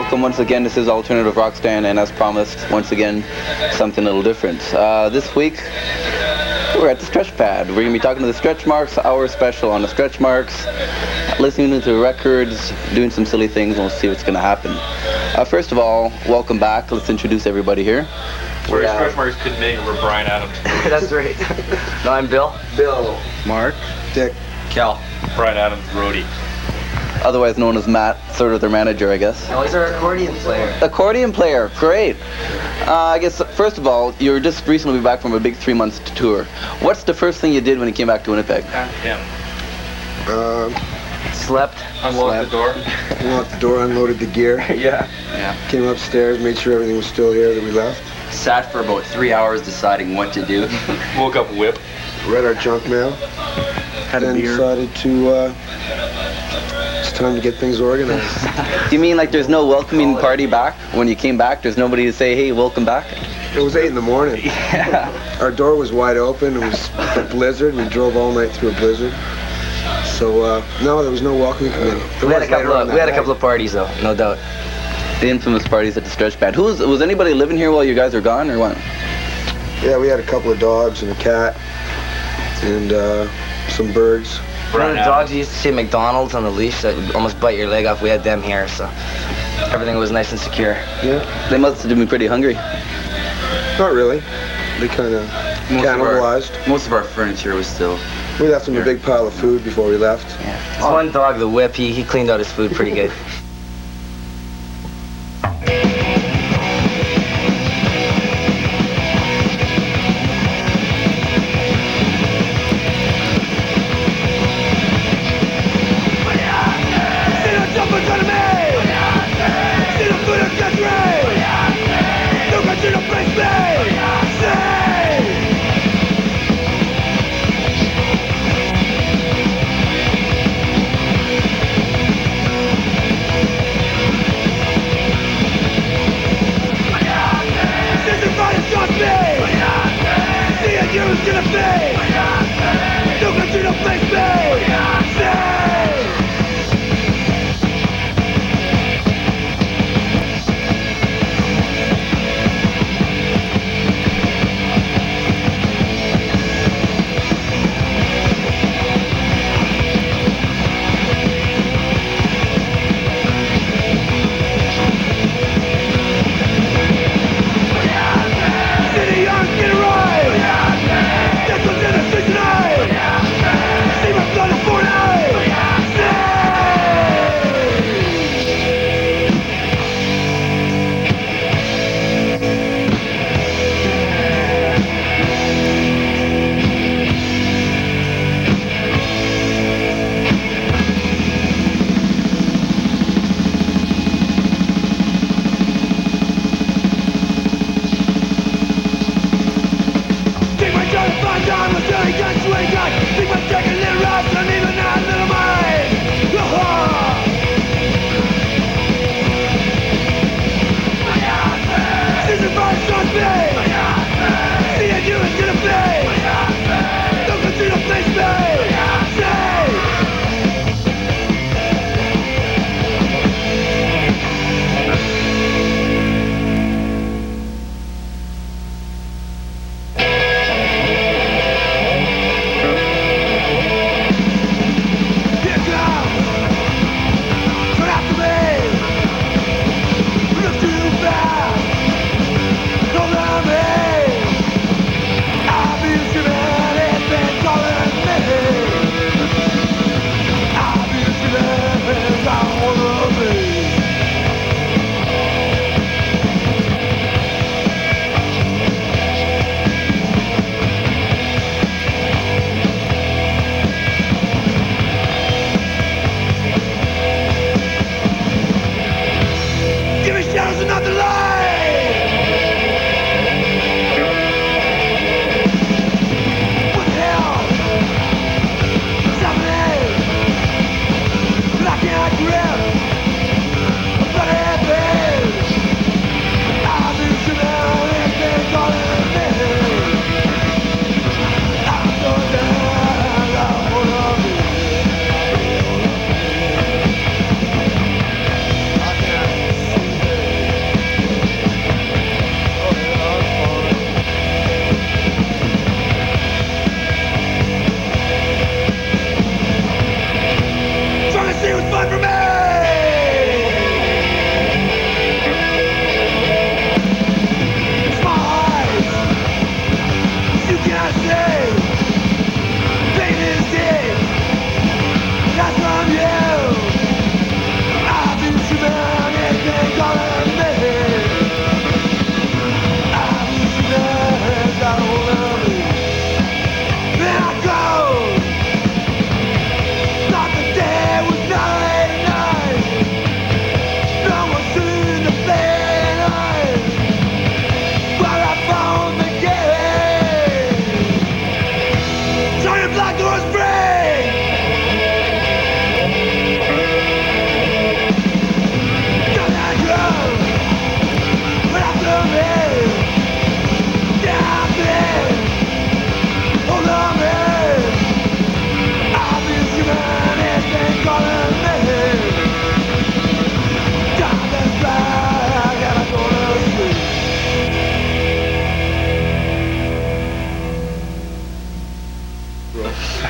welcome once again. This is Alternative Rock Stand, and as promised, once again, something a little different. This week, we're at the StretchPad. We're going to be talking to the Stretch Marks, our special on the Stretch Marks, listening to the records, doing some silly things, and we'll see what's going to happen. First of all, welcome back. Let's introduce everybody here. Where Stretch Marks couldn't make it, we're Brian Adams. That's right. No, I'm Bill. Bill. Mark. Dick. Cal. Brian Adams, roadie. Otherwise known as Matt, sort of their manager, I guess. No, he's our accordion player. Accordion player, great. I guess, first of all, you were just recently back from a big 3-month tour. What's the first thing you did when you came back to Winnipeg? Slept. Unlocked the door. Unlocked the door, unloaded the gear. Yeah. Came upstairs, made sure everything was still here that we left. Sat for about 3 hours deciding what to do. Woke up whip. Read our junk mail. Had a then beer. decided to, it's time to get things organized. You mean like there's no welcoming party back? When you came back, there's nobody to say, hey, welcome back? It was 8 in the morning. Yeah. Our door was wide open. It was a blizzard. We drove all night through a blizzard. So, no, there was no welcoming committee. We had a couple of parties though, no doubt. The infamous parties at the StretchPad. Was anybody living here while you guys were gone, or what? Yeah, we had a couple of dogs and a cat and some birds. One of the dogs you used to see at McDonald's on the leash that would almost bite your leg off. We had them here, so everything was nice and secure. Yeah. They must have been pretty hungry. Not really. They kind of cannibalized. Most of our furniture was still. We left them a big pile of food before we left. Yeah. This one dog, the Whip, he cleaned out his food pretty good.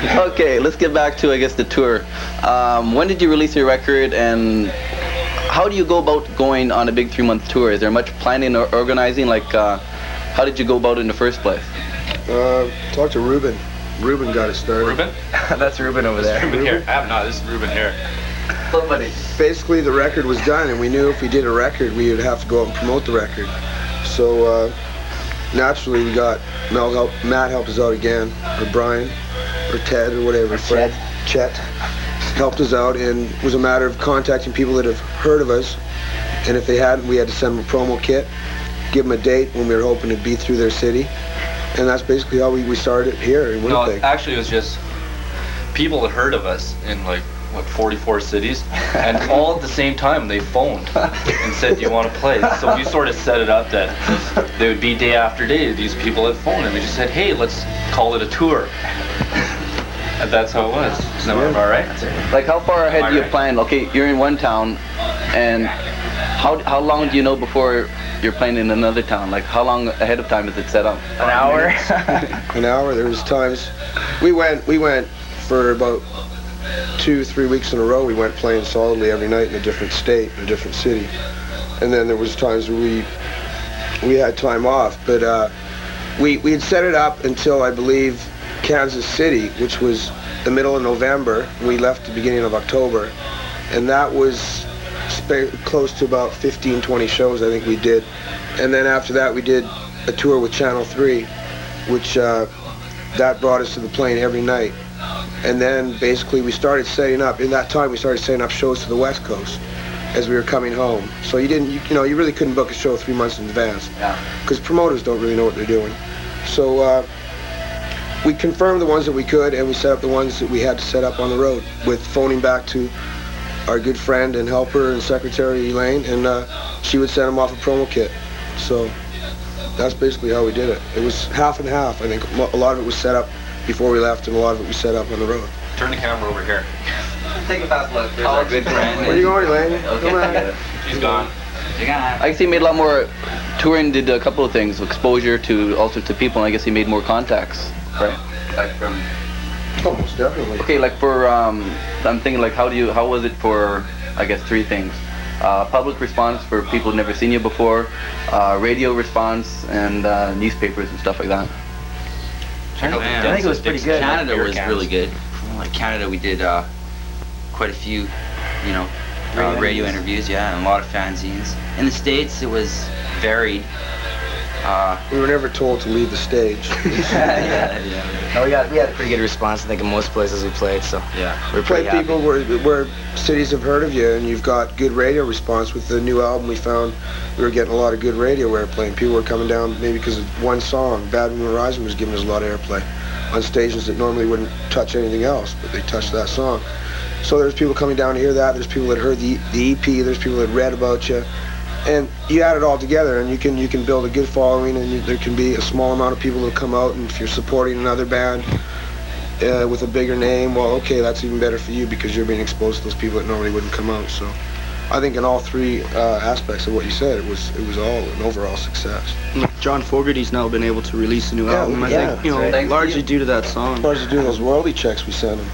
Okay, let's get back to, I guess, the tour. When did you release your record, and how do you go about going on a big 3-month tour? Is there much planning or organizing? Like, how did you go about it in the first place? Talk to Ruben. Ruben got it started. Ruben? That's Ruben over there. Ruben here. I'm not. This is Ruben here. Somebody. Basically, the record was done, and we knew if we did a record, we would have to go out and promote the record. So naturally, we got Matt helped us out again, or Brian, or Ted, or whatever. Chet helped us out, and it was a matter of contacting people that have heard of us, and if they hadn't, we had to send them a promo kit, give them a date when we were hoping to be through their city, and that's basically how we started here in Winnipeg. No, actually, it was just people had heard of us in like 44 cities, and all at the same time they phoned and said, "Do you want to play?" So we sort of set it up that they would be day after day. These people had phoned, and we just said, "Hey, let's call it a tour." And that's how it was. Is that all right? Like, how far ahead do you plan? Okay, you're in one town, and how long do you know before you're playing in another town? Like, how long ahead of time is it set up? An hour? An hour. There was times we went for about 2-3 weeks in a row. We went playing solidly every night in a different state, in a different city, and then there was times where we had time off. But we had set it up until, I believe, Kansas City, which was the middle of November. We left the beginning of October, and that was close to about 15-20 shows I think we did. And then after that we did a tour with Channel 3, which that brought us to the plane every night. And then basically we started setting up, in that time we started setting up shows to the West Coast as we were coming home. So you really couldn't book a show 3 months in advance, because promoters don't really know what they're doing. So we confirmed the ones that we could, and we set up the ones that we had to set up on the road, with phoning back to our good friend and helper and secretary Elaine, and she would send them off a promo kit. So that's basically how we did it. It was half and half. I think a lot of it was set up before we left, and a lot of it we set up on the road. Turn the camera over here. Take a fast look. There's our good friend. Where are you going, Elaine? Come on. She's gone. I guess he made a lot more touring, did a couple of things, exposure to all sorts of people, and I guess he made more contacts, right? Like from... Oh, most definitely. Okay, like for, I'm thinking like how was it for, I guess, 3 things. Public response for people who've never seen you before, radio response, and newspapers and stuff like that. I think it was pretty good. Canada was really good. Like Canada, we did quite a few, radio interviews, and a lot of fanzines. In the States, it was varied. We were never told to leave the stage. No, we had a pretty good response, I think, in most places we played, so we were pretty Play happy. people where cities have heard of you, and you've got good radio response. With the new album, we found we were getting a lot of good radio airplay, and people were coming down maybe because of one song. Bad Woman Rising was giving us a lot of airplay on stations that normally wouldn't touch anything else, but they touched that song. So there's people coming down to hear that. There's people that heard the EP. There's people that read about you. And you add it all together, and you can build a good following, and there can be a small amount of people who come out, and if you're supporting another band with a bigger name, well, okay, that's even better for you, because you're being exposed to those people that normally wouldn't come out. So I think in all 3 aspects of what you said, it was all an overall success. John Fogerty's now been able to release a new album, I think, right. largely due to that song. Largely due to those royalty checks we sent him.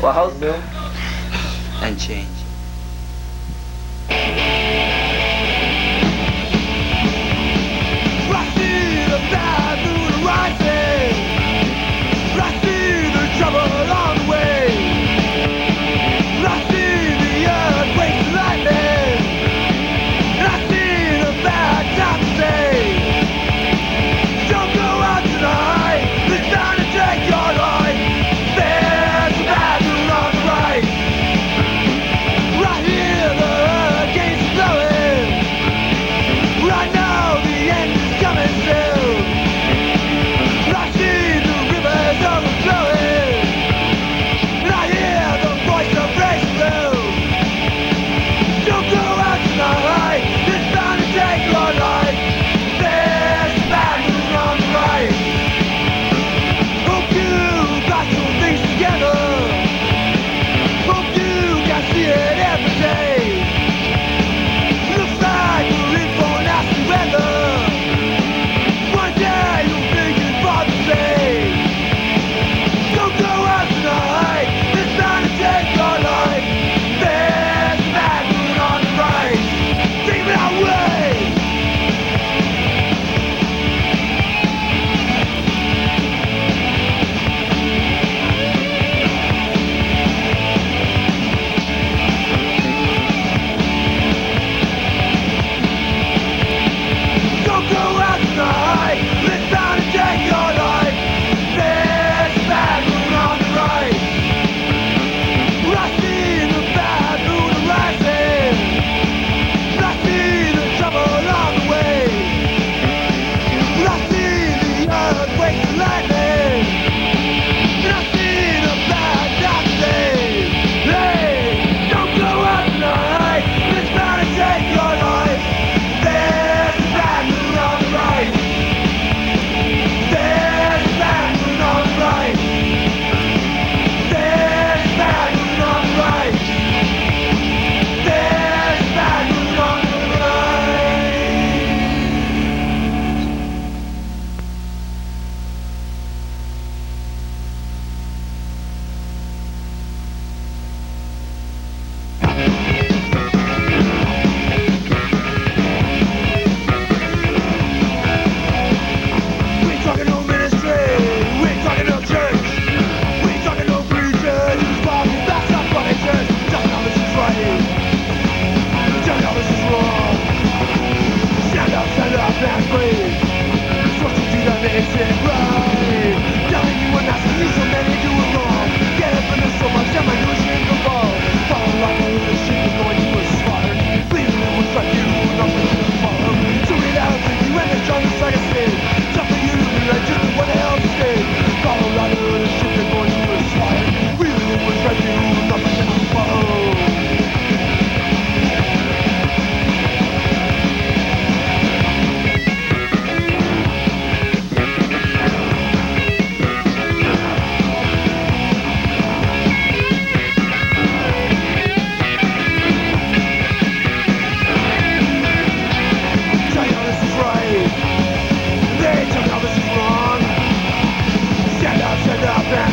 Well, how's Bill? And change.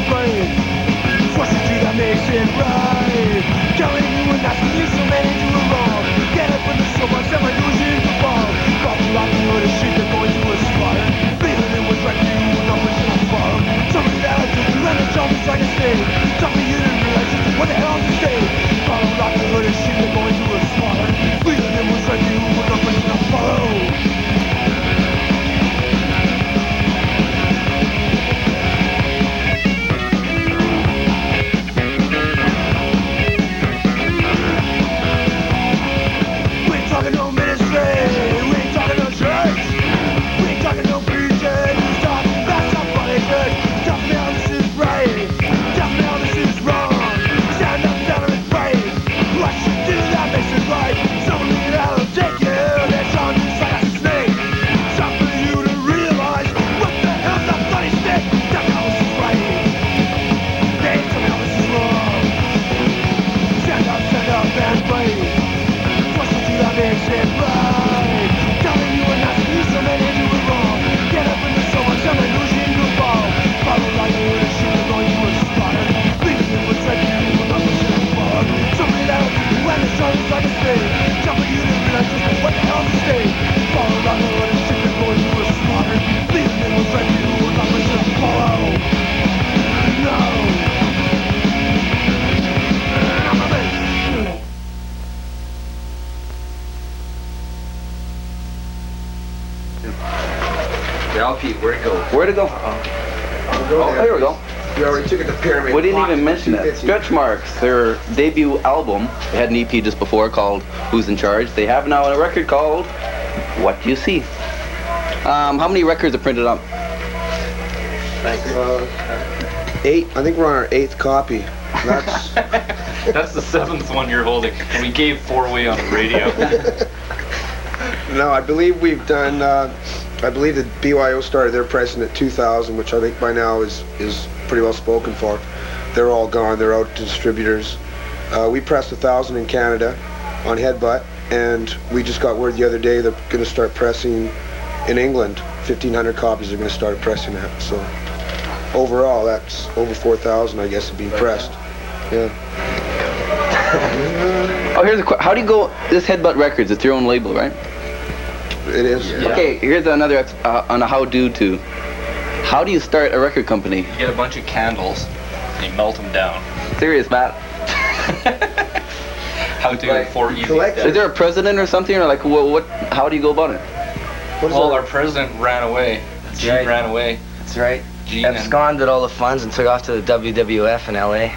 brain. Force you to that makes it right. Telling you and asking you so many do it wrong. Get up with the so much that my illusions will fall. Call you out the hood of shit they're going to a slaughter. Feeling it was right for you and I'm pushing on follow. Somebody that I took you and the job is like a snake. Tell me you didn't realize just what the hell to say. Call you out the hood of shit they're going to a slaughter. Feeling it was right for you and I'm pushing on follow. No ministry, we ain't talking no church, we ain't talking no preaching, just talking about somebody good. Tell me how this is right, tell me how this is wrong. Stand up, stand up and fight. What you do that makes it right. Somebody that'll take you, that's on just like a snake. It's up for you to realize what the hell's a bloody stick. Tell me how this is right, hey, tell me how this is wrong. Stand up and fight. That makes it right. Telling you and asking you so many do it wrong. Get up in the so much I'm losing your ball. Follow like a little shit, you're going to a slaughter. Leaving it was right here, you will not push it far. Somebody that'll keep you when the sun is like a snake. Tell me you didn't realize just what the hell's a stake. Follow like a little shit, you're going to a slaughter. Leaving it was right here, you will not push it follow. No. Yeah, Pete, where'd it go? Where'd it go? Oh, there we go. We already took it to Pyramid. We didn't even mention that. Stretch Marks, their debut album, they had an EP just before called Who's in Charge. They have now a record called What You See. How many records are printed up? 8. I think we're on our 8th copy. That's That's the 7th one you're holding. And we gave 4 away on the radio. No, I believe we've done. I believe that BYO started their pressing at 2000, which I think by now is pretty well spoken for. They're all gone. They're out to distributors. We pressed 1,000 in Canada on Headbutt, and we just got word the other day they're going to start pressing in England. 1,500 copies are going to start pressing that. So overall, that's over 4,000, I guess, being pressed. Yeah. Oh, here's a how do you go? This Headbutt Records, it's your own label, right? It is. Yeah. Okay, here's another on a how-do to. How do you start a record company? You get a bunch of candles and you melt them down. Serious, Matt? How to 4 easy collect- Is there a president or something, or like what? How do you go about it? Well, our president ran away. Gene right. ran away. That's right. Gene and, Absconded all the funds and took off to the WWF in LA.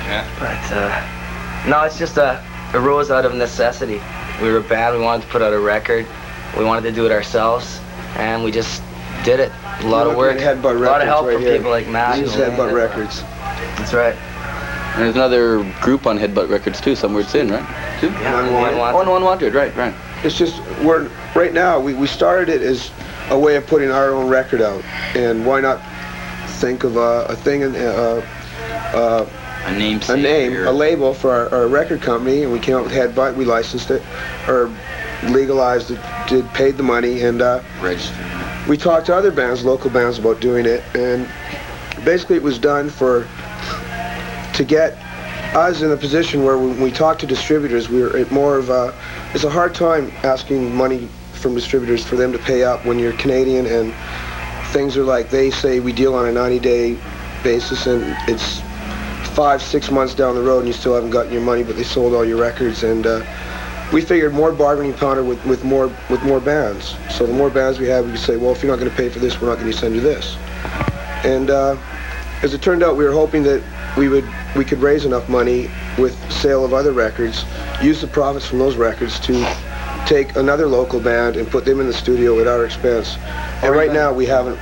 yeah. But no, it's just it arose out of necessity. We were a band. We wanted to put out a record. We wanted to do it ourselves, and we just did it. A lot of work, a lot of help from people like Matt. These Headbutt Records. That's right. And there's another group on Headbutt Records too, somewhere it's in, right? Too? Yeah, Unwanted, right. It's just right now we started it as a way of putting our own record out, and why not think of a thing and a label for our record company, and we came up with Headbutt. We licensed it, or legalized it, paid the money, and Registered. we talked to other bands, local bands, about doing it, and basically it was done to get us in a position where when we talk to distributors, we're at more of it's a hard time asking money from distributors for them to pay up when you're Canadian, and things are like, they say we deal on a 90-day basis, and it's 5-6 months down the road and you still haven't gotten your money, but they sold all your records, and we figured more bargaining power with more bands. So the more bands we have, we could say, well, if you're not going to pay for this, we're not going to send you this. And as it turned out, we were hoping that we could raise enough money with sale of other records, use the profits from those records to take another local band and put them in the studio at our expense. And right now we haven't.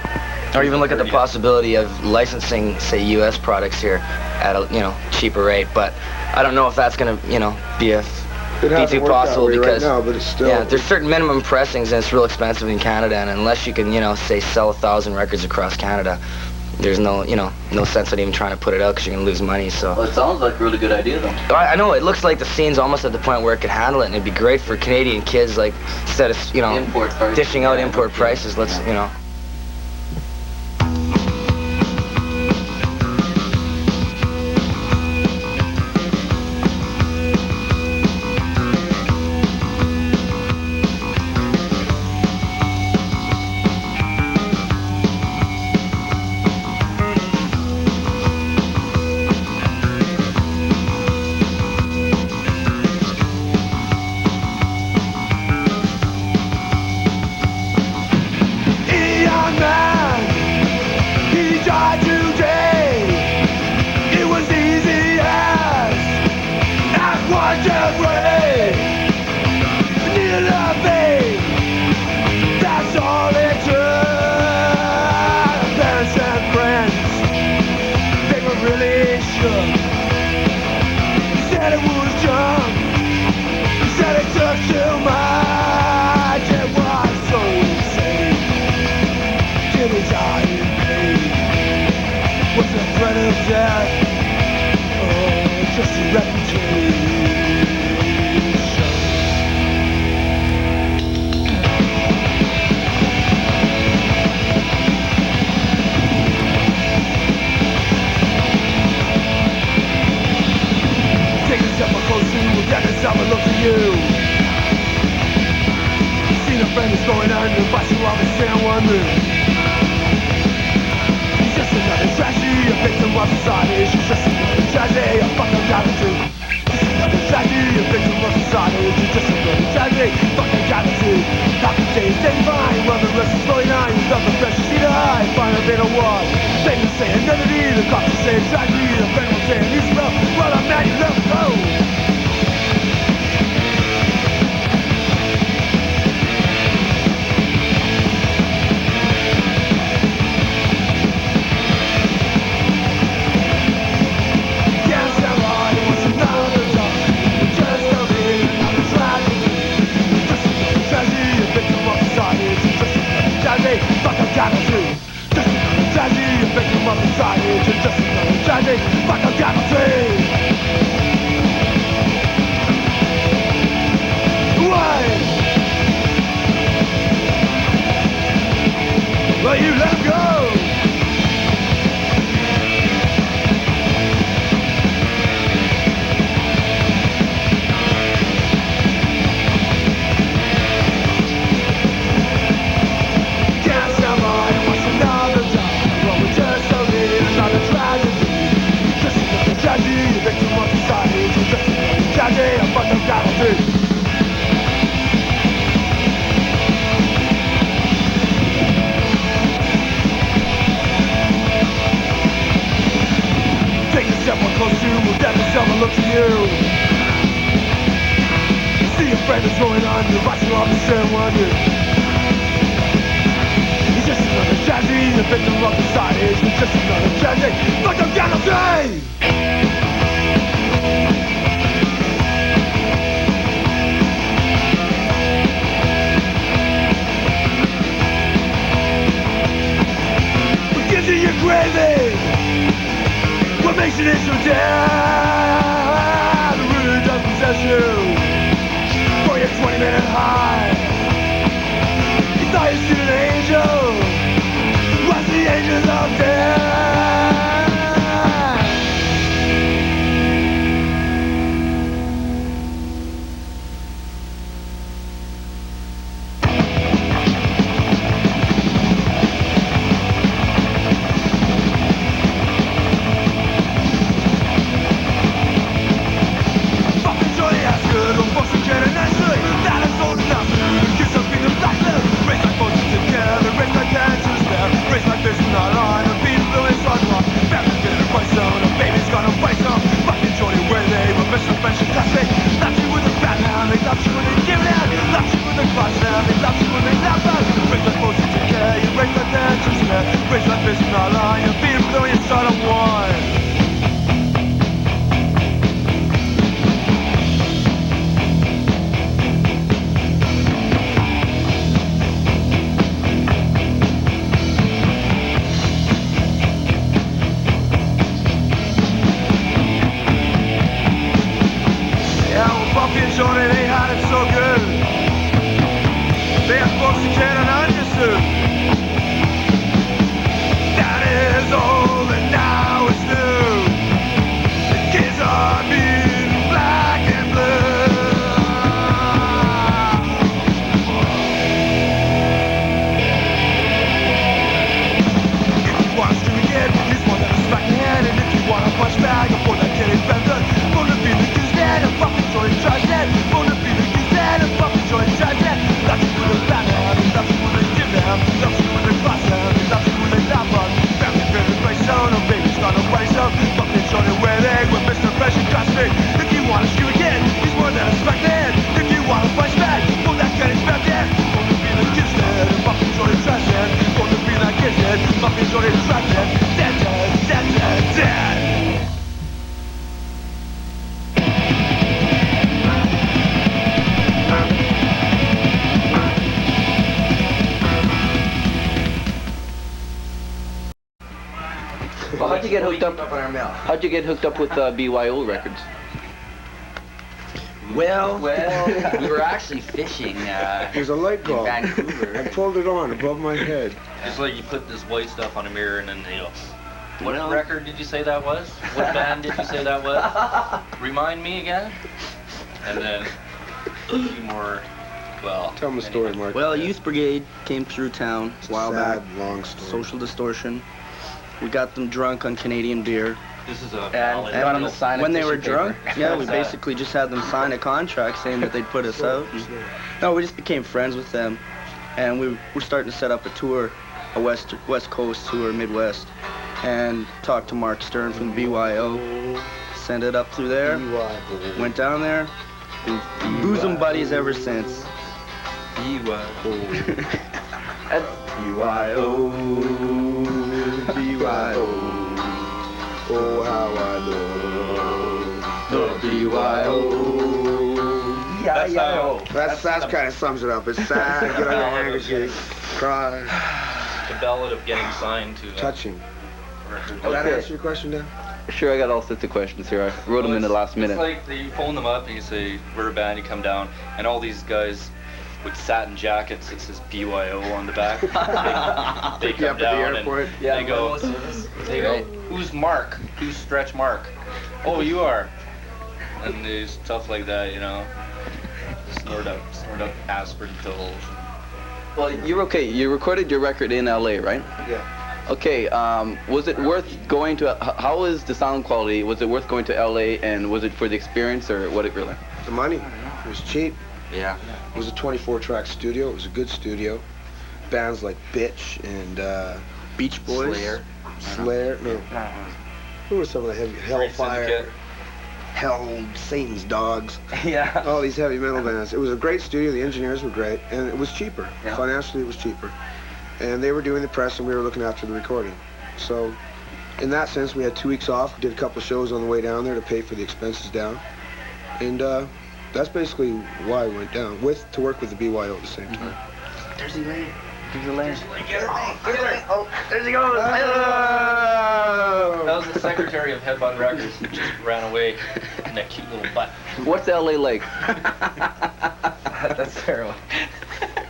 Or even look at the possibility of licensing, say, U.S. products here at a cheaper rate. But I don't know if that's going to be too possible, because right now, but it's still, there's certain minimum pressings and it's real expensive in Canada, and unless you can say sell 1,000 records across Canada, there's no sense in even trying to put it out because you're going to lose money. So Well, it sounds like a really good idea, though. I know, it looks like the scene's almost at the point where it could handle it, and it'd be great for Canadian kids, like, instead of Import prices. dishing out import prices, let's really shook. He said it was junk. He said it took too much. It was so insane. Did he die in pain? Was the threat of death? Oh, just a reputation. Have a look at you. Seen a friend who's going under, but you understand one move. He's just another tragedy, a victim of society. She's just another tragedy, a fucking gratitude. Just another tragedy, a victim of society. She's just another tragedy, fucking gratitude. How can they stay fine when the rest is slowing down? You felt the pressure, see the high, find a bit of what? They can say another the cops will say tragedy, the friend will say he's rough. Well, I'm mad, you left go. Well, you let him go. Can't somebody wants another job? Well, we just don't need another tragedy. Just another tragedy, a victim of society. Just another tragedy, a fucking gratitude. Close to, we'll never have a look to you. See a friend is going on, you're watching off the same wonder. He's just another tragedy, the victim of society. He's just another tragedy, like I'm gonna say. What gives you your craving? What makes it so down? It really doesn't possess you. For your 20-minute high, you thought you seen an angel. Watch the angels of death. hooked up? on our mail. How'd you get hooked up with BYO Records? Well, we were actually fishing There's a light in bulb. Vancouver. I pulled it on above my head. It's like you put this white stuff on a mirror and then they go, what record did you say that was? What band did you say that was? Remind me again? And then a few more, well... Tell them the story, Mark. Well, Youth Brigade came through town a while Sad, back. long story. Social Distortion. We got them drunk on Canadian beer. This is a And valid... got them to sign When a they were tissue drunk, paper. yeah, we basically just had them sign a contract saying that they'd put us out. No, we just became friends with them, and we were starting to set up a tour, a West Coast tour, Midwest, and talked to Mark Stern from BYO, sent it up through there, went down there, and bosom buddies ever since. BYO. Oh, how I love The BYO. That kind of sums it up. It's sad, get on your handkerchief, cry, The ballad of getting signed to... touching. record. Did that answer your question, Dan? Sure, I got all sorts of questions here. I wrote them in the last minute. It's like you phone them up and you say, we're a band, you come down, and all these guys with satin jackets, it says BYO on the back. They Pick you come up at the down airport. and they go, who's Mark? Who's Stretch Mark? Oh, you are. And there's stuff like that, you know. Snort up aspirin pills. Well, you're okay. You recorded your record in LA, right? Yeah. Okay, was it worth going to, how is the sound quality? Was it worth going to LA, and was it for the experience, or what it really? The money. It was cheap. Yeah. It was a 24-track studio. It was a good studio. Bands like Bitch and Beach Boys. Slayer. No. Who were some of the heavy? Hellfire. Syndicate. Hell, Satan's Dogs. Yeah. All these heavy metal bands. It was a great studio. The engineers were great, and it was cheaper. Yeah. Financially, it was cheaper. And they were doing the press, and we were looking after the recording. So, in that sense, we had 2 weeks off. We did a couple of shows on the way down there to pay for the expenses down, and that's basically why we went down. To work with the BYO at the same time. There's Elaine. There's Elaine. Get her! Oh, there she goes. That was the secretary of Headbutt Records who just ran away in that cute little butt. What's LA like? That's terrible.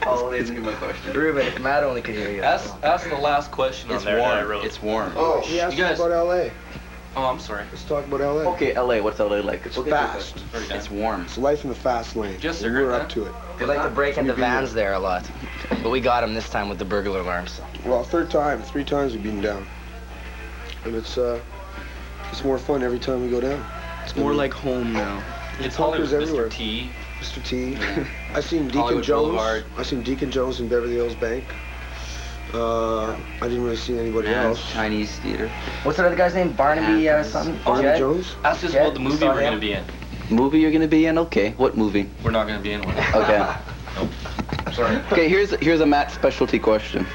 Oh, that's my question. Ruben, if Matt only could hear you. That's the last question It's on there that I warm. wrote. It's warm. Oh, he asked You us guys- about LA. Oh, I'm sorry. Let's talk about LA. Okay, LA, what's LA like? It's fast. Very It's done. warm. It's life in the fast lane. Just and cigarette, we're man. up to it. They like to break into vans there a lot, but we got him this time with the burglar alarms. Well, 3 times we've been down, and it's more fun every time we go down. It's more like home now. It's Hollywood, Talkers everywhere. Mr. T. Mr. T. I seen Deacon Hollywood Jones. Boulevard. I seen Deacon Jones in Beverly Hills Bank. I didn't really see anybody Man's else. Chinese theater. What's that other guy's name? Barnaby something? Barnaby Jed? Jones. Ask us Yeah, about the movie saw we're going him. to be in. Movie you're gonna be in? Okay, what movie? We're not going to be in one. Okay. Sorry. Okay, here's a Matt specialty question.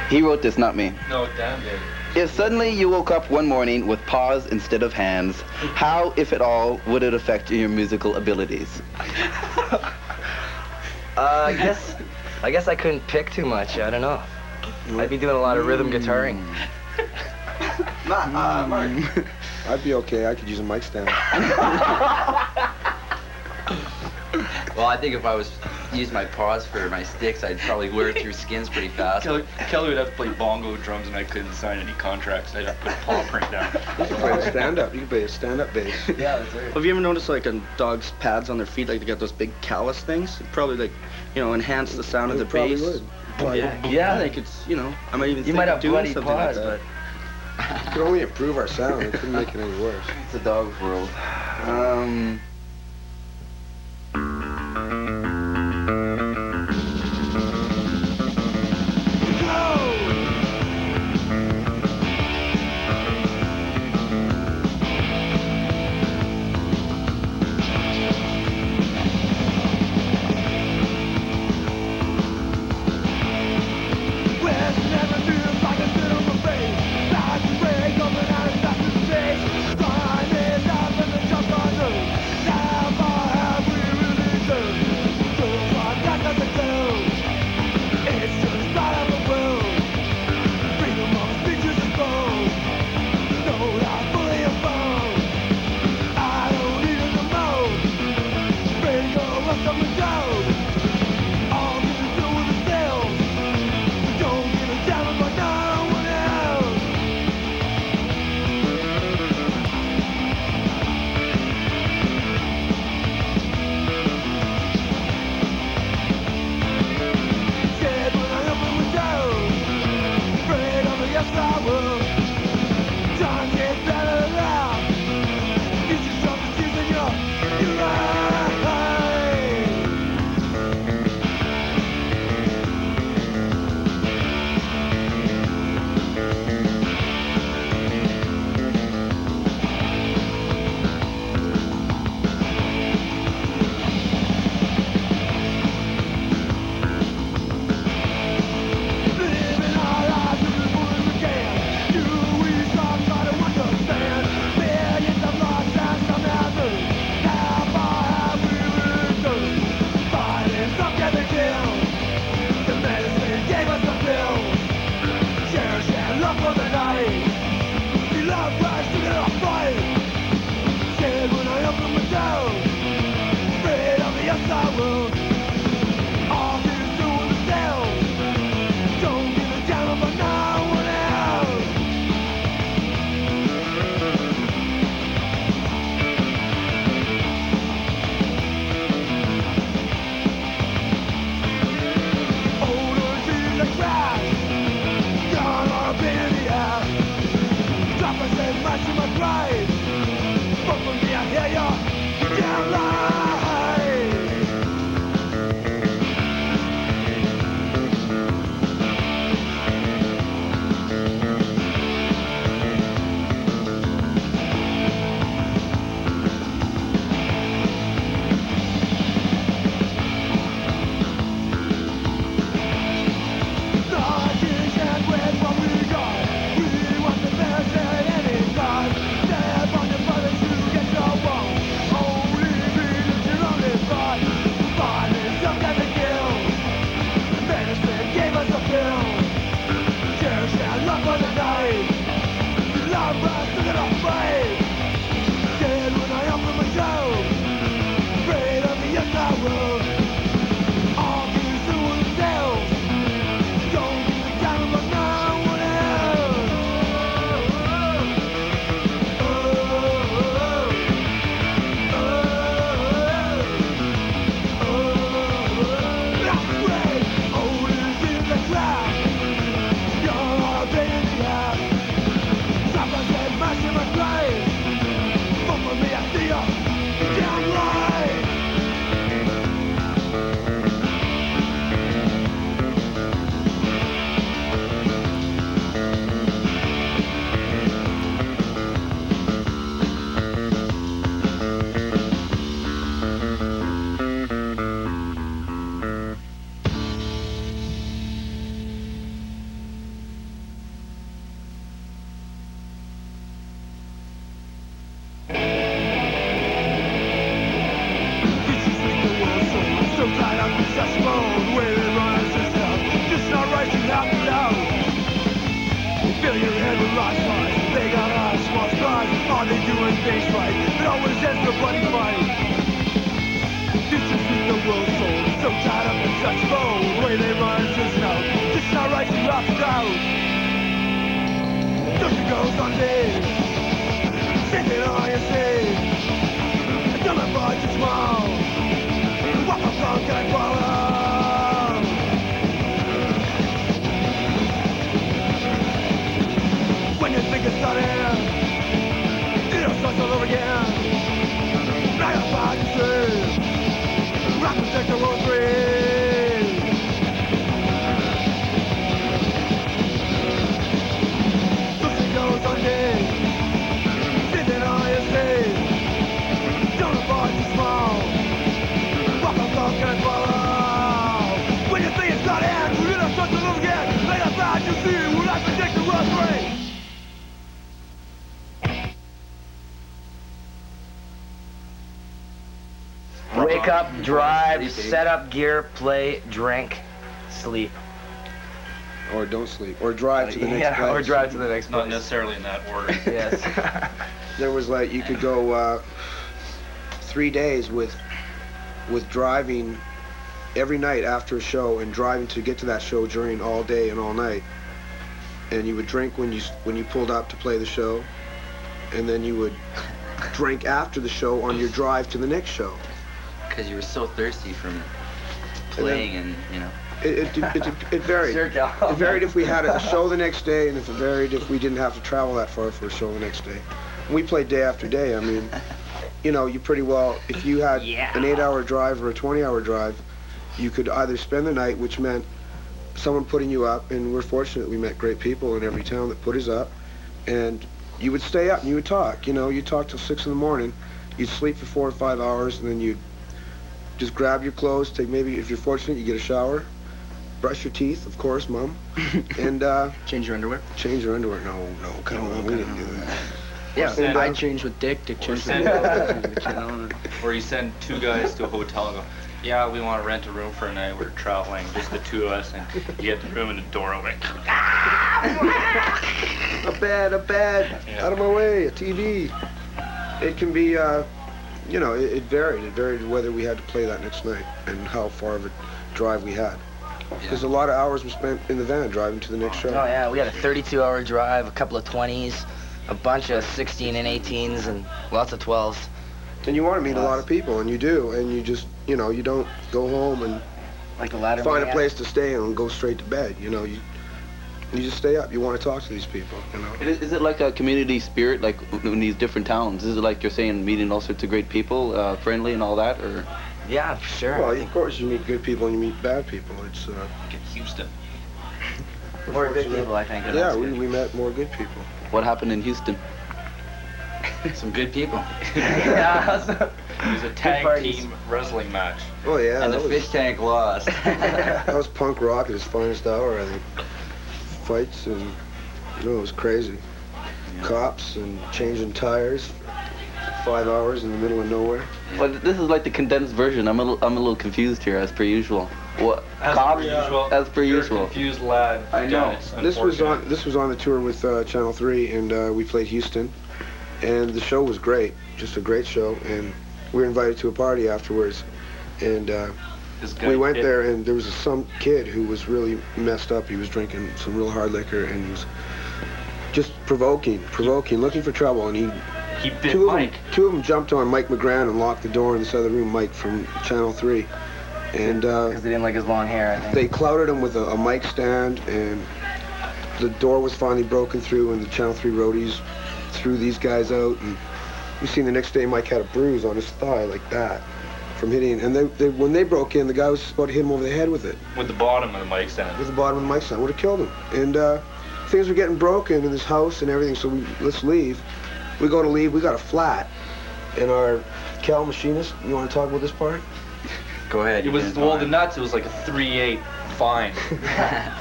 He wrote this, not me. No, damn it. If suddenly you woke up one morning with paws instead of hands, how, if at all, would it affect your musical abilities? I guess I couldn't pick too much. I don't know. I'd be doing a lot of rhythm guitaring. I'd be okay. I could use a mic stand. Well, I think if I was use my paws for my sticks, I'd probably wear through skins pretty fast. Kelly would have to play bongo drums and I couldn't sign any contracts. I'd have to put a paw print down. You could play a stand-up. You could play a stand-up bass. Yeah, that's right. Have you ever noticed like on dogs' pads on their feet, like they got those big callus things? It'd probably like, enhance the sound of the It probably bass. would. Yeah, they could, I might even You think might of have doing bloody something paws, like but that. It could only improve our sound. It couldn't make it any worse. It's a dog's world. Now said, match in my grave. But for me, I hear you damn lie. Wake up, drive, set up gear, play, drink, sleep. Or don't sleep. Or drive to the next place. Or drive to the next place. Not necessarily in that order. Yes. There was like, you could go 3 days with driving every night after a show and driving to get to that show during all day and all night. And you would drink when you pulled up to play the show, and then you would drink after the show on your drive to the next show. Because you were so thirsty from playing, and you know. It varied. It varied if we had a show the next day, and it varied if we didn't have to travel that far for a show the next day. And we played day after day. I mean, you know, you pretty well, if you had an 8-hour drive or a 20-hour drive, you could either spend the night, which meant someone putting you up, and we're fortunate we met great people in every town that put us up, and you would stay up and you would talk. You know, you'd talk till 6 in the morning, you'd sleep for 4 or 5 hours, and then you'd just grab your clothes, take maybe, if you're fortunate, you get a shower, brush your teeth, of course, Mom, and change your underwear? Change your underwear. No, come on, we didn't do that. Yeah, I changed with Dick changed with Or you send 2 guys to a hotel and go, yeah, we want to rent a room for a night, we're traveling, just the 2 of us, and you get the room and the door open. A bed, out of my way, a TV. It can be, you know, it varied. It varied whether we had to play that next night and how far of a drive we had. Because a lot of hours were spent in the van driving to the next show. Oh yeah, we had a 32-hour drive, a couple of 20s, a bunch of 16 and 18s, and lots of 12s. And you want to meet a lot of people, and you do, and you just, you know, you don't go home and like a ladder find a place to stay and go straight to bed. You know, You just stay up. You want to talk to these people, you know. Is it like a community spirit, like in these different towns? Is it like you're saying, meeting all sorts of great people, friendly and all that, or? Yeah, for sure. Well, of course you meet good people and you meet bad people. It's Houston. More good people, I think. yeah, we met more good people. What happened in Houston? Some good people. Yeah. It was a tag team wrestling match. Oh yeah. And the fish tank lost. That was punk rock at its finest hour, I think. Fights and, you know, it was crazy. Yeah. Cops and changing tires. 5 hours in the middle of nowhere. But this is like the condensed version. I'm a little confused here, as per usual. What? As Cops? per usual. As per You're usual. a confused lad. I know. Dennis, This was unfortunately. on the tour with Channel 3, and we played Houston, and the show was great, just a great show, and we were invited to a party afterwards, and This guy we went hit- there, and there was some kid who was really messed up. He was drinking some real hard liquor, and he was just provoking, looking for trouble, and He bit two Mike. of them jumped on Mike McGran and locked the door in this other room, Mike from Channel 3, and Because they didn't like his long hair, I think. they clouted him with a mic stand, and the door was finally broken through, and the Channel 3 roadies threw these guys out, and you seen the next day Mike had a bruise on his thigh like that from hitting, and they when they broke in, the guy was about to hit him over the head with it, With the bottom of the mic stand. with the bottom of the mic stand. Would have killed him. And things were getting broken in this house and everything, so let's leave. We go to leave, we got a flat, and our Cal machinist, you want to talk about this part? Go ahead. It was, well, the nuts, it was like a 3/8 fine.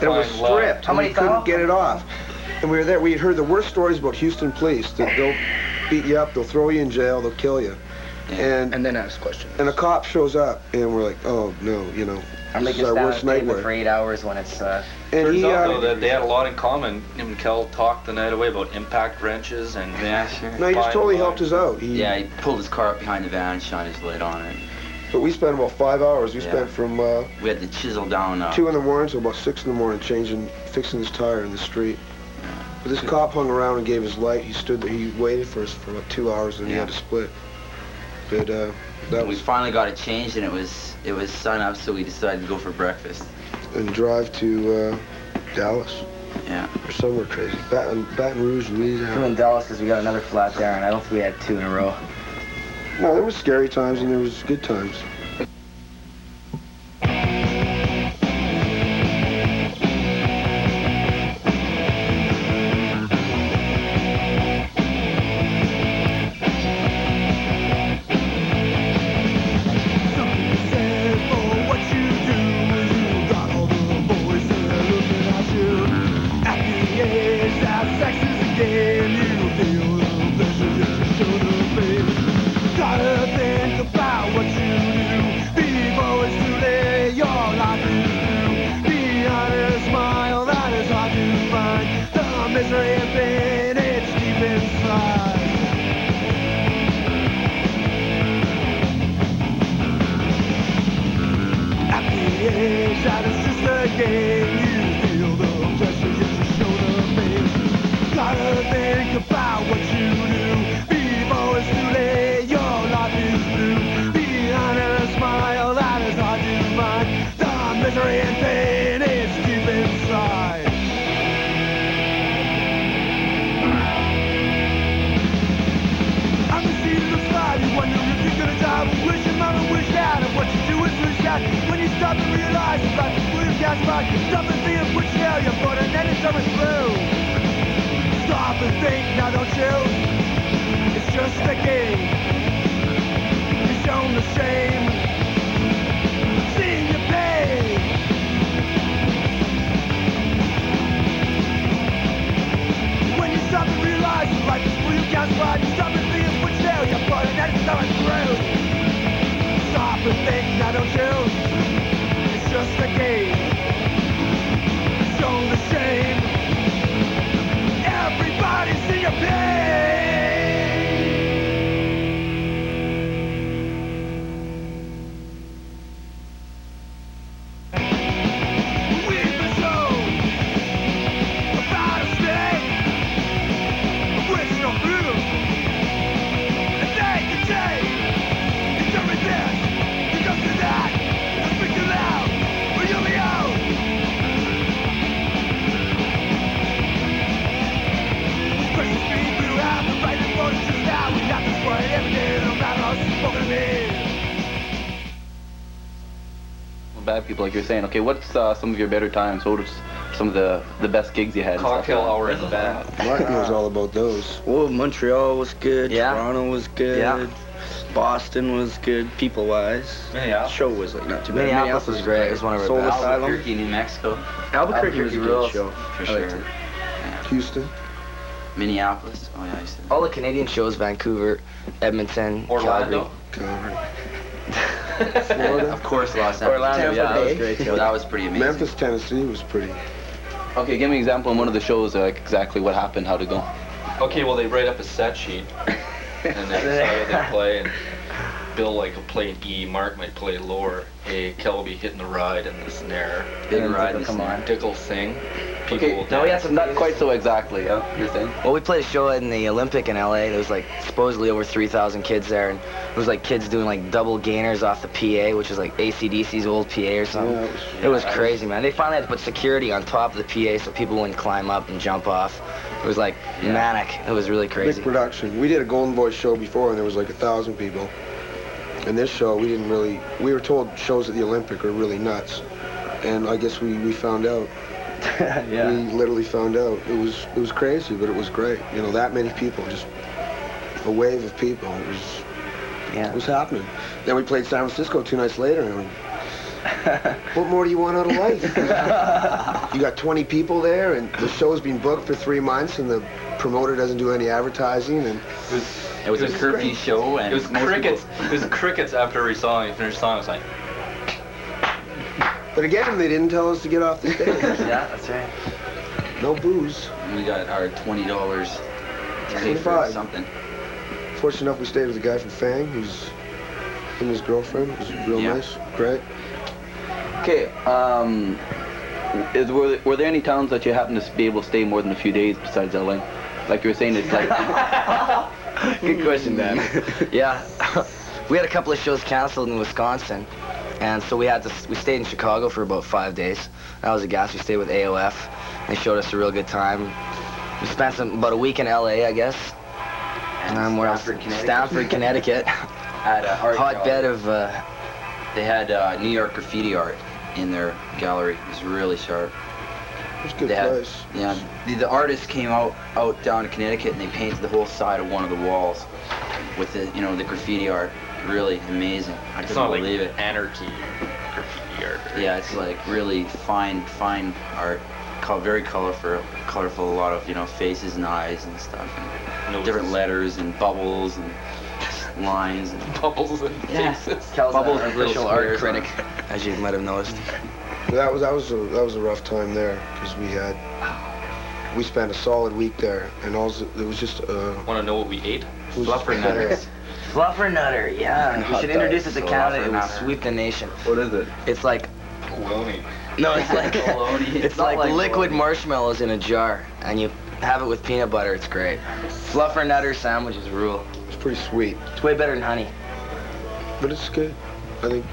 It was Fine low. stripped. How and many we couldn't thou? get it off. And we were there. We had heard the worst stories about Houston police. That they'll beat you up, they'll throw you in jail, they'll kill you. And then ask questions. a cop shows up, and we're like, oh no, you know, I'm this is making our stand worst up for nightmare. 8 hours when it's, And Turns he, out, though, that they had a lot in common. Him and Kel talked the night away about impact wrenches and... Yeah, sure. no, he just fine totally line. helped us out. Yeah, he pulled his car up behind the van and shined his light on it. But we spent about 5 hours. We Yeah. spent from We had to chisel down. 2 in the morning to about 6 in the morning fixing his tire in the street. But this cop hung around and gave his light. He stood there. He waited for us for about 2 hours, and he had to split. But that We was finally got it changed, and it was sun up, so we decided to go for breakfast. and drive to Dallas Yeah. or somewhere crazy. Baton Rouge, Two Louisiana. in Dallas because we got another flat there, and I don't think we had 2 in a row. No, there was scary times and there was good times. Misery and pain, it's deep inside. At the age that it's just a game, you feel the pressure, you just show the pain. Gotta think about what you do before it's too late. Your life is blue. Behind a smile that is hard to find. The misery and pain, it's deep inside. You wonder if you're gonna die, but wish your mama wished out. And what you do is wish out. When you start to realize it's like a blue gas pipe. Stop and think of which hell you put an end to summer through. Stop and think, now don't you? It's just a game. You're shown the shame. Seeing your pain. When you stop to realize it's like a blue gas pipe. You stop and think of which hell you put an end to summer through. Stop and think, now don't you? It's just a game. Show the shame. Everybody see your pain. We've been told about a state of which no proof. And day to day, you do this, you don't do that. have people, like you're saying, okay, what's some of your better times? What was some of the best gigs you had? Cocktail hour in the band. Martin was all about those. Well, Montreal was good. Yeah. Toronto was good. Yeah. Boston was good, people-wise. Yeah. Show was like not too bad. Minneapolis was great. It was one of our Soul best. Asylum. Albuquerque, New Mexico, Albuquerque was a good rules. show. for I sure. liked it. Yeah. Houston. Minneapolis. Oh yeah, I used to. All the Canadian shows, Vancouver, Edmonton, Orlando. Calgary. Florida. Of course, Los Angeles. Orlando, Tampa yeah, that was Bay. great too. Well, that was pretty amazing. Memphis, Tennessee was pretty. Okay, give me an example on one of the shows, like exactly what happened, how'd it go? Okay, well they write up a set sheet, and they decide what they play, and Bill like will play an E, Mark might play lower A, Kel will be hitting the ride and the snare. Big ride. and Come snare. on. Dick will sing. People Okay, will no, we had dance. some Not quite so exactly, yeah, you're saying? Well, we played a show in the Olympic in LA. There was like supposedly over 3,000 kids there, and it was like kids doing like double gainers off the PA, which is like AC/DC's old PA or something. Yeah, It was crazy, man. They finally had to put security on top of the PA so people wouldn't climb up and jump off. It was like manic. It was really big crazy. production. We did a Golden Boy show before, and there was like 1,000 people. And this show, we were told shows at the Olympic are really nuts. And I guess we found out. Yeah. We literally found out. It was crazy, but it was great. You know, that many people, just a wave of people. It was happening. Then we played San Francisco 2 nights later, and we, what more do you want out of life? You got 20 people there, and the show's been booked for 3 months, and the promoter doesn't do any advertising, and It was a curfew great. show, and It was most crickets. people- It was crickets after every song. You finished the song, it was like, but again, they didn't tell us to get off the stage. Yeah, that's right. No booze. We got our $20 to pay for 25. something. Fortunate enough, we stayed with a guy from Fang, who's him and his girlfriend. It was real Yeah. nice, great. Okay, were there any towns that you happened to be able to stay more than a few days besides LA? Like you were saying, it's like... Good question, Dan. Yeah. We had a couple of shows canceled in Wisconsin, and so we stayed in Chicago for about 5 days. That was a gas. We stayed with AOF. They showed us a real good time. We spent about a week in LA, I guess. And Where else? Stamford, Connecticut. Stamford, Connecticut. At art Hotbed gallery. of. They had New York graffiti art in their gallery. It was really sharp. It was a good They had- place. Yeah, the artists came out down to Connecticut and they painted the whole side of one of the walls with the graffiti art. Really amazing. I it's couldn't not like believe it. anarchy graffiti art. right? Yeah, it's like really fine art. Very colorful, a lot of faces and eyes and stuff, and Noses. different letters and bubbles and lines and Bubbles and faces. Kel's Bubbles our with little official art squares on critic, as you might have noticed. But that was a rough time there because we spent a solid week there, and also it was just Want to know what we ate? fluffernutters. Fluffernutter, yeah. We Hot should introduce it to dogs. Canada. It would Fluffernutter. sweep the nation. What is it? It's like Bologna. no, it's like Bologna. it's not like liquid bologna. marshmallows in a jar, and you have it with peanut butter. It's great. Fluffernutter sandwiches rule. it's pretty sweet, It's way better than honey. but it's good. I think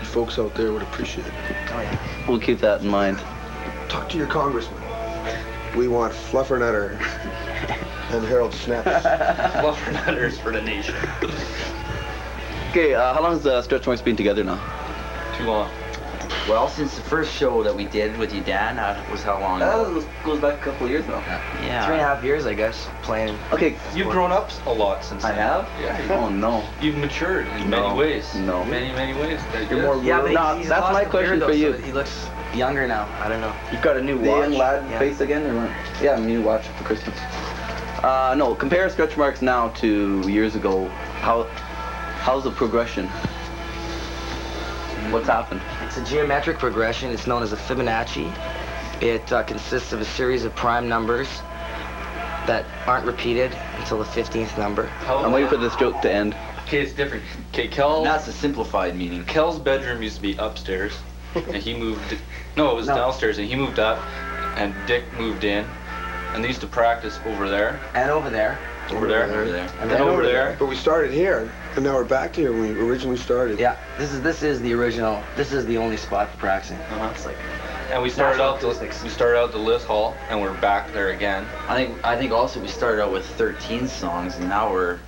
you folks out there would appreciate it. Oh yeah. We'll keep that in mind. Talk to your congressman. We want Fluffernutter and Harold Snaps. Fluffernutters for the nation. Okay, how long has Stretch Marks been together now? Too long. Well, since the first show that we did with you, Dan, was how long ago? Goes back a couple of years now. Yeah. 3.5 years, I guess, playing. Okay. You've grown up a lot since I then. have? Yeah. Oh no. You've matured in No. many ways. No. Many ways. You're more Yeah, but No, he's that's lost my the question beard, for though, you. so he looks younger now. I don't know. You've got a new The watch. young lad Yeah. face again, or what? Yeah, new watch for Christmas. No, compare Stretch Marks now to years ago. How's the progression? What's happened? It's a geometric progression. It's known as a Fibonacci. It consists of a series of prime numbers that aren't repeated until the 15th number. I'm waiting for this joke to end. Okay, it's different. Okay, Kel's That's the simplified meaning. bedroom used to be upstairs, and he moved. No, it was downstairs, and he moved up, and Dick moved in, and they used to practice over there, And over there. over there, Over there. and then over there. But we started here, and now we're back to here when we originally started. Yeah, this is the original. This is the only spot for practicing. Uh-huh. It's like And we started Natural out acoustics. the Liz Hall, and we're back there again. I think also we started out with 13 songs and now we're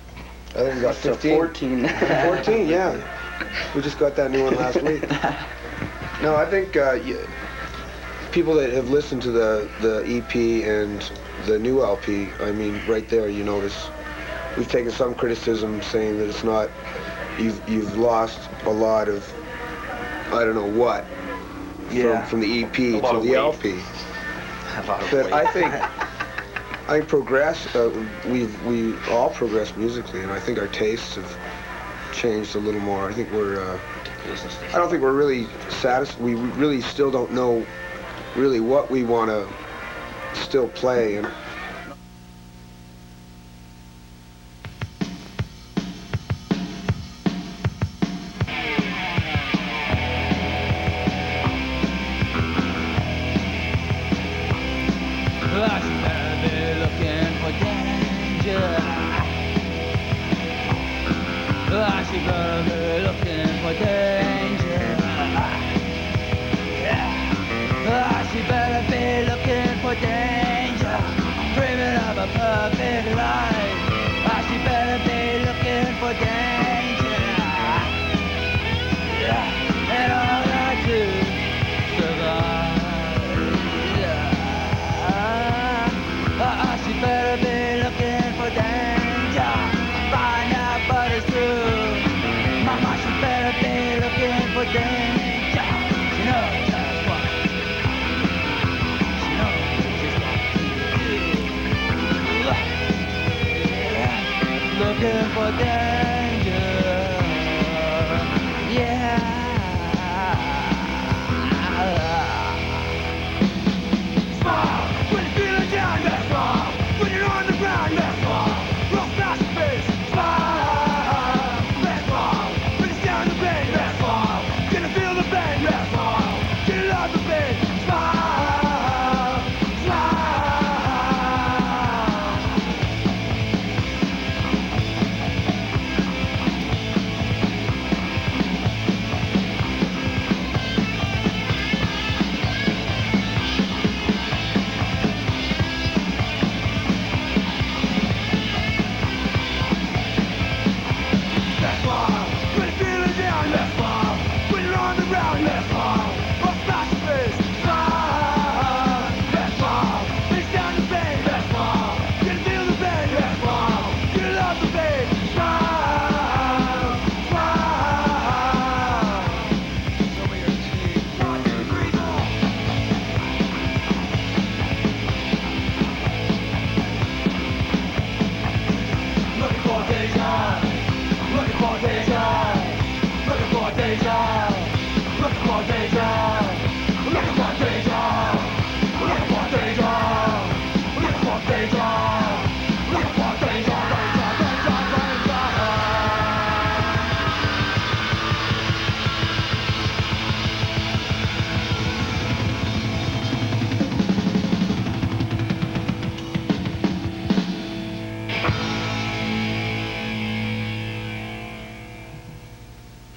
I think we got 15. 14. 14, yeah. We just got that new one last week. No, I think people that have listened to the EP and the new LP, I mean, right there, you notice we've taken some criticism saying that it's not, you've lost a lot of, I don't know what, from the EP to the LP. But I think we all progressed musically, and I think our tastes have changed a little more. I think I don't think we're really satisfied. We really still don't know really what we want to still play. And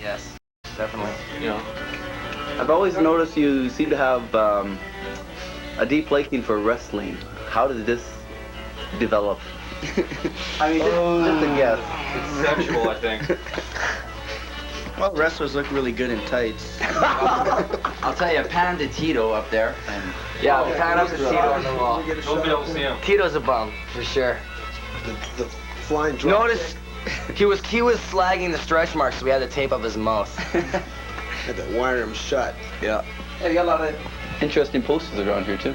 Yes, definitely. I've always noticed you seem to have a deep liking for wrestling. How did this develop? I mean, just a guess. It's sexual, I think. Well, wrestlers look really good in tights. I'll tell you, pan to Tito up there. And Yeah, pan up to Tito on the wall. Don't be able to see him. Tito's a bum, for sure. the flying drop. Notice he was slagging the stretch marks, so we had to tape up his mouth. Had to wire him shut. Yeah, you got a lot of interesting posters around here too.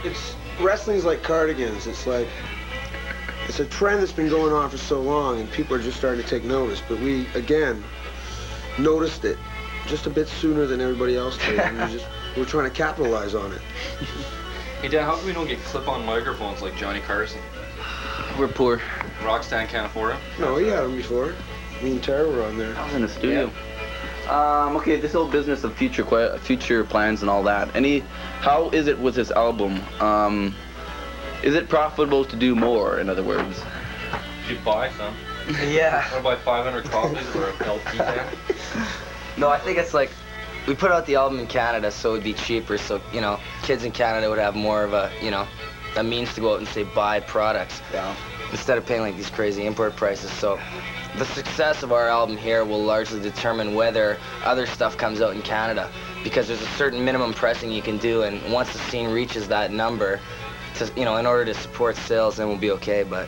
It's wrestling's like cardigans. It's a trend that's been going on for so long, and people are just starting to take notice. But we again noticed it just a bit sooner than everybody else did. And we're trying to capitalize on it. Hey, Dan, how come we don't get clip-on microphones like Johnny Carson? We're poor. Rockstan can't afford them? No, he had them before. Me and Tara were on there. I was in the studio. Okay, this whole business of future plans and all that. How is it with this album? Is it profitable to do more? In other words, You buy some. Yeah. Or buy 500 copies or a LP then? No, I think it's like, we put out the album in Canada, so it'd be cheaper, so, you know, kids in Canada would have more of a, you know, a means to go out and say buy products. yeah. instead of paying like these crazy import prices. So the success of our album here will largely determine whether other stuff comes out in Canada, because there's a certain minimum pressing you can do, and once the scene reaches that number, in order to support sales, then we'll be okay. But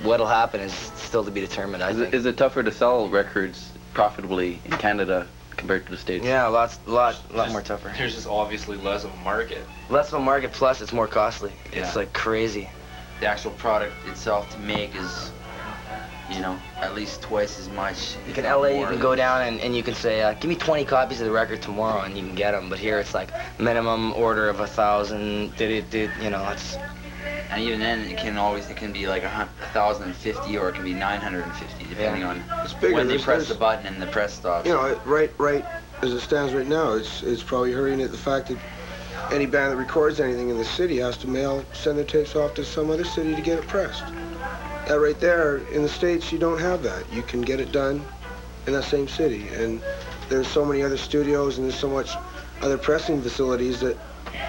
what'll happen is still to be determined, I think. Is it tougher to sell records profitably in Canada compared to the States? Yeah, a lot more tougher. There's just obviously less of a market. Less of a market, plus it's more costly. Yeah. It's like crazy. The actual product itself to make is, at least twice as much. Like in LA, you can go down and you can say, give me 20 copies of the record tomorrow, and you can get them. But here it's like minimum order of 1,000. It's. And even then, it can be like 1,050, or it can be 950, depending on when they press the button and the press stops. Right as it stands right now, it's probably hurting at the fact that any band that records anything in the city has to send their tapes off to some other city to get it pressed. That right there, in the States, you don't have that. You can get it done in that same city. And there's so many other studios and there's so much other pressing facilities that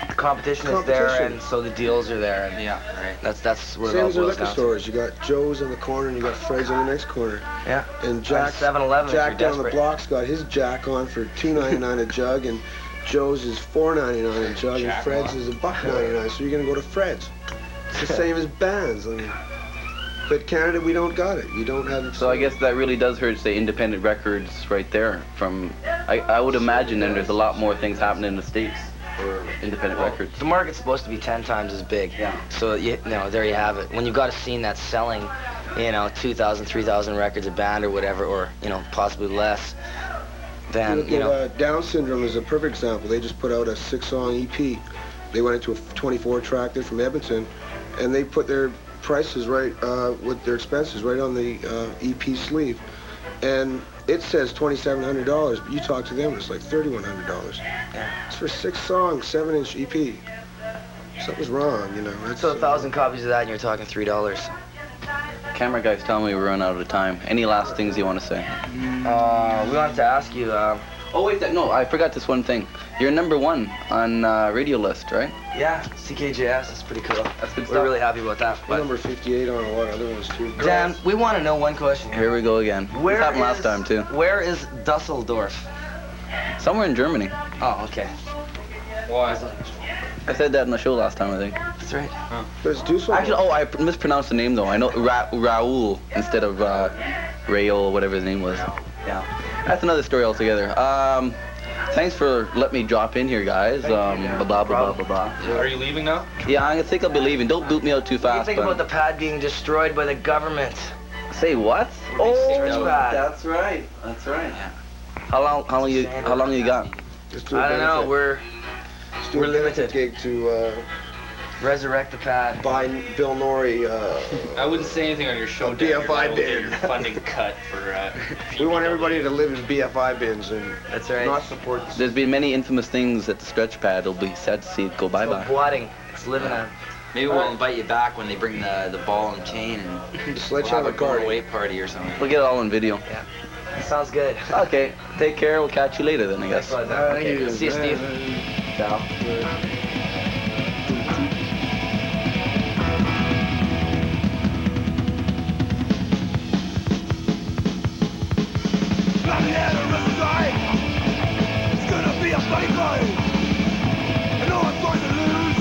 the competition is there, and so the deals are there. And Yeah, right. That's what it same all as the boils liquor down stores. You got Joe's in the corner and you got Fred's in the next corner. to. Yeah. And Jack 7-Eleven, Jack down the block's got his Jack on for $2.99 a jug, and Joe's is $4.99 a jug, and Fred's is $1.99. So you're gonna go to Fred's. It's the same as bands. But Canada, we don't got it. You don't have it. So I guess that really does hurt, say, independent records right there. I would imagine then there's a lot more things happening in the States for independent records. The market's supposed to be 10 times as big. Yeah. So there you have it. When you've got a scene that's selling, 2,000, 3,000 records a band or whatever, or possibly less, then Down syndrome is a perfect example. They just put out a 6-song EP. They went into a 24-track. They're from Edmonton, and they put their prices right with their expenses right on the EP sleeve, and it says $2,700, but you talk to them, it's like $3,100. Yeah. It's for 6 songs, 7-inch EP. Something's wrong, So 1,000 copies of that, and you're talking $3. Camera guys telling me we're running out of time. Any last things you want to say? We wanted to ask you. Oh wait, no, I forgot this one thing. You're #1 on radio list, right? Yeah, CKJS, that's pretty cool. That's good We're stuff. really happy about that. We're number 58 on a lot of other ones too. Dan, we want to know one question here. Here we go again. This happened last time too. Where is Dusseldorf? Somewhere in Germany. Oh, okay. Why? I said that in the show last time, I think. That's right. But it's Dusseldorf. Actually, I mispronounced the name though. I know Raoul instead of Rayo, whatever his name was. Yeah. That's another story altogether. Thanks for letting me drop in here, guys. Blah, blah, blah, blah, blah. Are you leaving now? Yeah, I think I'll be leaving. Don't boot me out too What do you fast. think about the pad being destroyed by the government? Say what? StretchPad. That's right. That's right. Yeah. How long you got? I don't know. We're limited. Gig to resurrect the pad. buy Bill Norrie. I wouldn't say anything on your show. A Dan. You're BFI liable to get bin. your funding cut for. We want everybody to live in BFI bins and That's right. not support the There's been many infamous things at the StretchPad. It'll be sad to see it go It's bye-bye. blooding. It's living on. Maybe we'll invite you back when they bring the ball and chain, and we'll have sledgehammer a going party. away party or something. We'll get it all on video. Sounds good. Okay, take care. We'll catch you later then, I guess. Okay. See you, Steve. Ciao. At the end of the night, it's gonna be a funny fight. I know I'm going to lose.